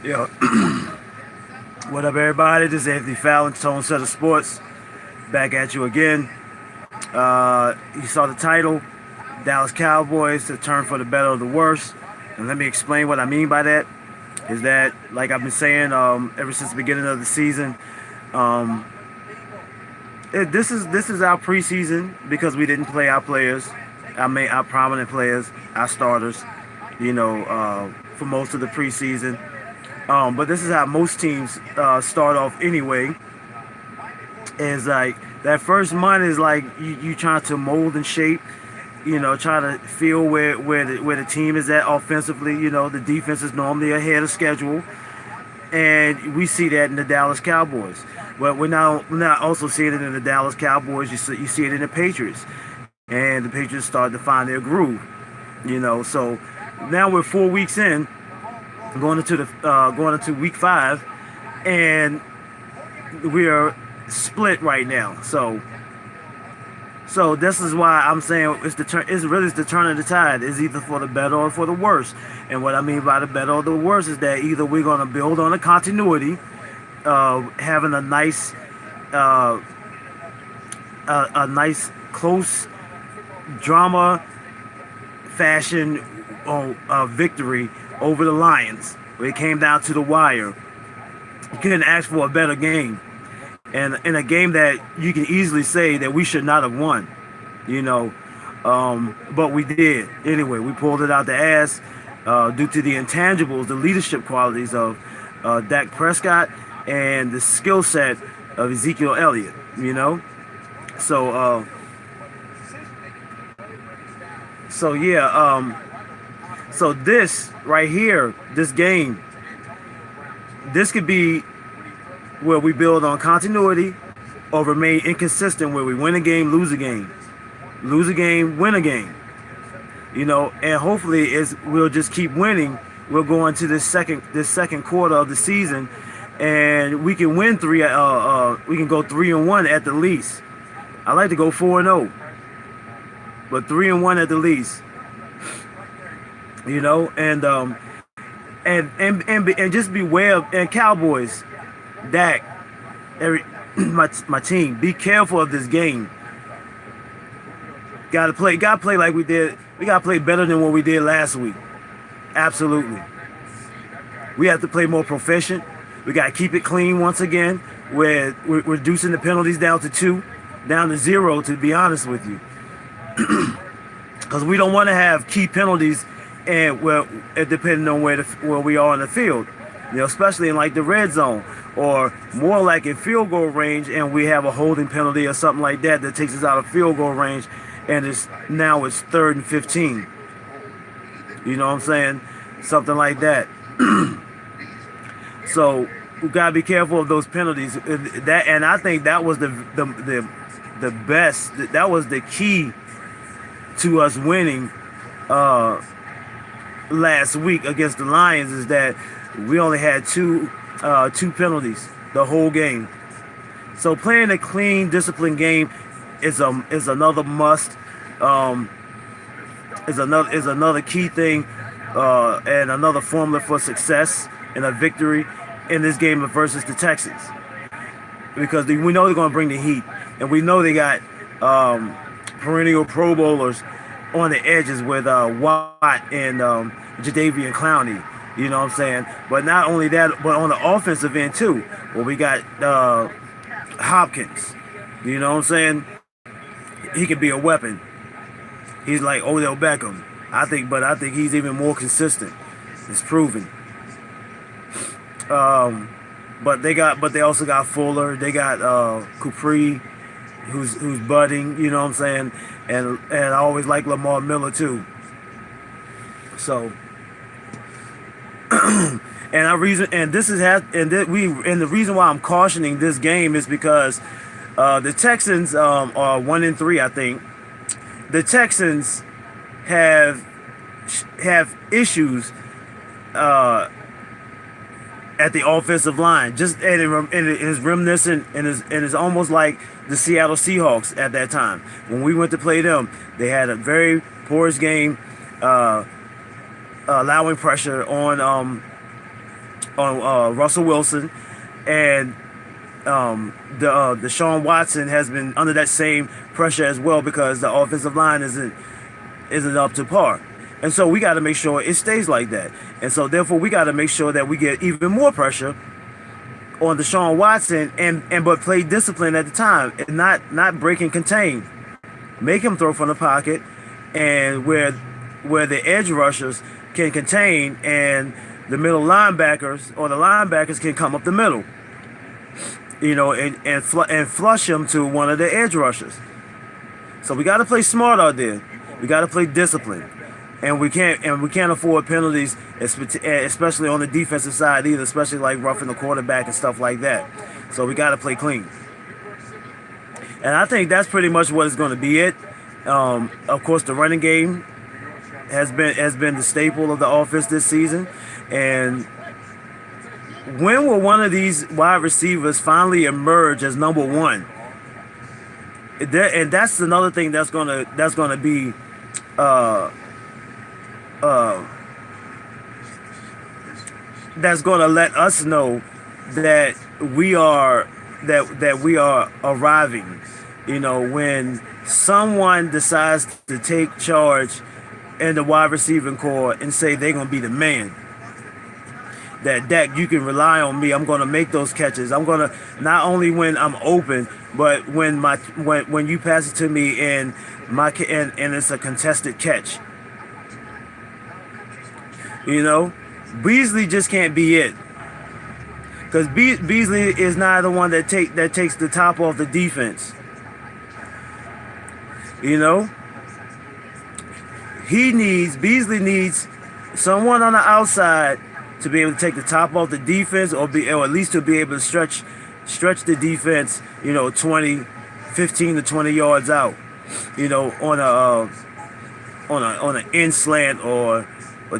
Yo, what up, everybody? This is Anthony Fallon, Tone Set of Sports. Back at you again. You saw the title, Dallas Cowboys, the turn for the better or the worse. And let me explain what I mean by that. Is that, like I've been saying ever since the beginning of the season, um, this is our preseason because we didn't play our players, our prominent players, our starters, for most of the preseason. But this is how most teams start off anyway. Is like that first month is like you trying to mold and shape, trying to feel where the team is at offensively. The defense is normally ahead of schedule, and we see that in the Dallas Cowboys. But we're not also seeing it in the Dallas Cowboys. You see it in the Patriots, and the Patriots start to find their groove. So now we're 4 weeks in, going into week 5, and we are split right now. So this is why I'm saying it's really the turn of the tide. It's either for the better or for the worse. And what I mean by the better or the worse is that either we're going to build on a continuity, having a nice close drama fashion victory over the Lions, where it came down to the wire. You couldn't ask for a better game, and in a game that you can easily say that we should not have won, but we did anyway. We pulled it out the ass due to the intangibles, the leadership qualities of Dak Prescott and the skill set of Ezekiel Elliott. So so yeah. So this right here, this game, this could be where we build on continuity or remain inconsistent, where we win a game, lose a game, win a game. And hopefully we'll just keep winning. We'll go into this second quarter of the season, and we can win three. We can go 3-1 at the least. I like to go 4-0, but 3-1 at the least. And just beware of, and Cowboys, Dak, my team, be careful of this game. Gotta play like we did. We gotta play better than what we did last week. Absolutely. We have to play more proficient. We gotta keep it clean once again. We're reducing the penalties down to 0, to be honest with you. Because we don't want to have key penalties, and depending on where we are in the field, especially in like the red zone, or more like in field goal range, and we have a holding penalty or something like that takes us out of field goal range, and it's 3rd and 15. You know what I'm saying? Something like that. So we gotta be careful of those penalties. And I think that was the best. That was the key to us winning last week against the Lions, is that we only had two penalties the whole game. So playing a clean, disciplined game is another must. Is another key thing, and another formula for success and a victory in this game versus the Texans, because we know they're going to bring the heat, and we know they got perennial Pro Bowlers on the edges with Watt and Jadeveon Clowney. You know what I'm saying? But not only that, but on the offensive end too, where we got Hopkins. You know what I'm saying? He could be a weapon. He's like Odell Beckham. I think he's even more consistent. It's proven. But they also got Fuller. They got Capri, who's budding. You know what I'm saying? And I always like Lamar Miller too. So, the reason why I'm cautioning this game is because the Texans are 1-3, I think. The Texans have issues at the offensive line. And it is reminiscent, and it's almost like the Seattle Seahawks at that time. When we went to play them, they had a very porous game, allowing pressure on Russell Wilson, and Deshaun Watson has been under that same pressure as well because the offensive line isn't up to par. And so we got to make sure it stays like that. And so therefore we got to make sure that we get even more pressure on Deshaun Watson but play discipline at the time and not break and contain. Make him throw from the pocket, and where the edge rushers can contain and the middle linebackers or the linebackers can come up the middle, and flush him to one of the edge rushers. So we got to play smart out there. We got to play discipline, and we can't afford penalties, especially on the defensive side either, especially like roughing the quarterback and stuff like that. So we got to play clean. And I think that's pretty much what it's going to be it. Of course, the running game has been the staple of the offense this season. And when will one of these wide receivers finally emerge as number one? And that's another thing that's gonna be that's gonna let us know that we are arriving. When someone decides to take charge in the wide receiving corps and say they're gonna be the man. That Dak, you can rely on me. I'm going to make those catches. I'm going to not only when I'm open, but when you pass it to me and it's a contested catch. Beasley just can't be it, because Beasley is not the one that takes the top off the defense. Beasley needs someone on the outside to be able to take the top off the defense, or at least to be able to stretch the defense, 15 to 20 yards out, on an in slant or a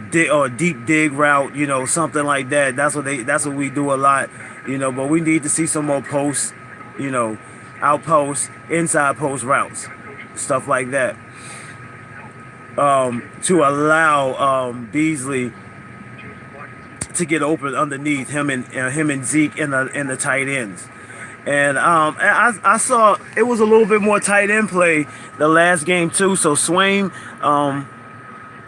deep dig route, something like that. That's what we do a lot, but we need to see some more posts, outposts, inside post routes, stuff like that, to allow Beasley to get open underneath him and Zeke in the tight ends. And I saw it was a little bit more tight end play the last game too. So Swain,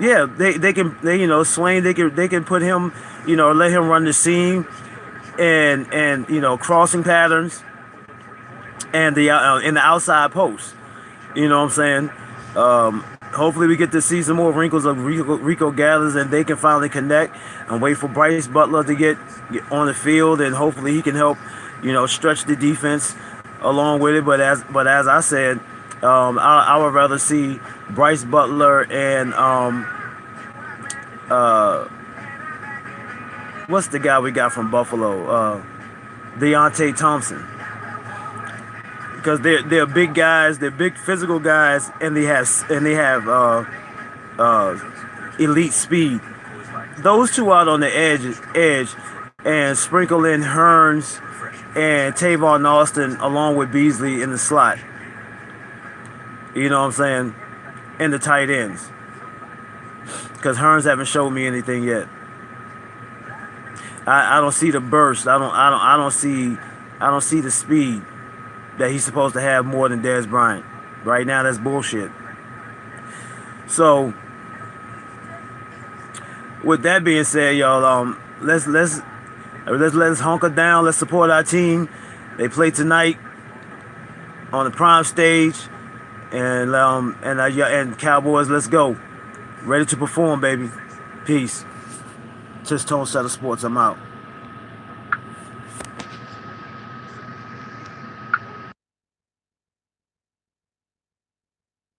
they can Swain, they can put him, let him run the seam and crossing patterns and in the outside post. You know what I'm saying? Hopefully we get to see some more wrinkles of Rico Gathers, and they can finally connect and wait for Bryce Butler to get on the field, and hopefully he can help, stretch the defense along with it. But as I said, I would rather see Bryce Butler and what's the guy we got from Buffalo, Deontay Thompson. Because they're big guys, they're big physical guys, and they have elite speed. Those two out on the edge, and sprinkle in Hearns and Tavon Austin along with Beasley in the slot. You know what I'm saying? And the tight ends. Because Hearns haven't showed me anything yet. I don't see the burst. I don't see the speed that he's supposed to have more than Dez Bryant. Right now, that's bullshit. So, with that being said, y'all, let's hunker down. Let's support our team. They play tonight on the prime stage, and Cowboys, let's go. Ready to perform, baby. Peace. Just Tone Setter Sports. I'm out.